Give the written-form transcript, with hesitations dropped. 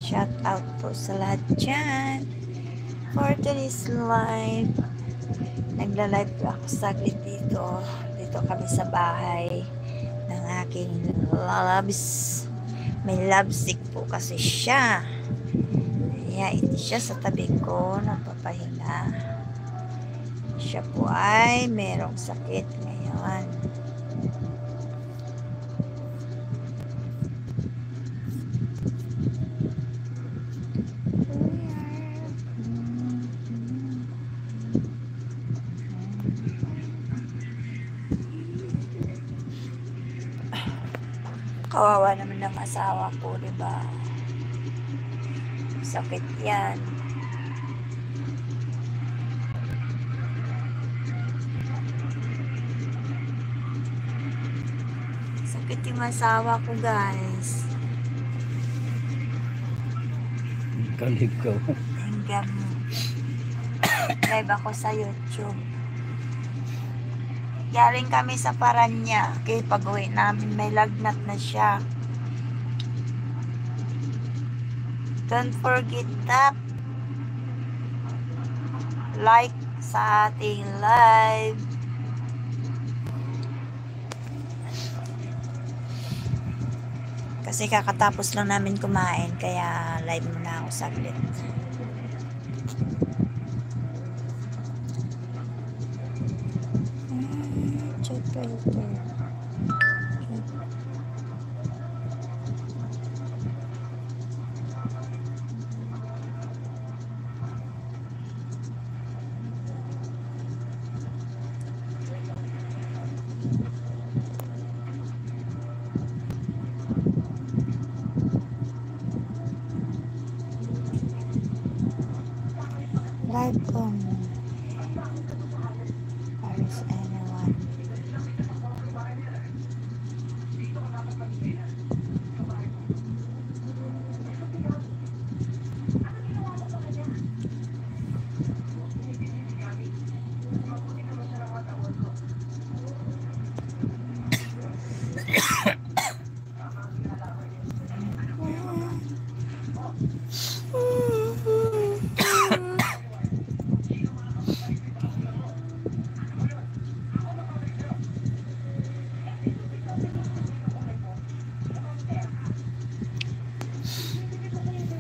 Shout out po sa lahat dyan. For today's live, nagla-live ako saglit dito. Dito kami sa bahay ng aking loves. May lovesick po kasi siya. Kaya ito siya sa tabi ko, napapahinga. Siya po ay merong sakit ngayon. Kawawa naman ng asawa ko, diba? Sakit yan. Sakit yung asawa ko, guys. Kalig ko. Hanggang live ako sa YouTube. Galing kami sa Paranaque. Pag-uwi namin, may lagnat na siya. Don't forget that like sa ating live. Kasi kakatapos lang namin kumain, kaya live muna ako saglit. Check filter. Live on. Paris anyone.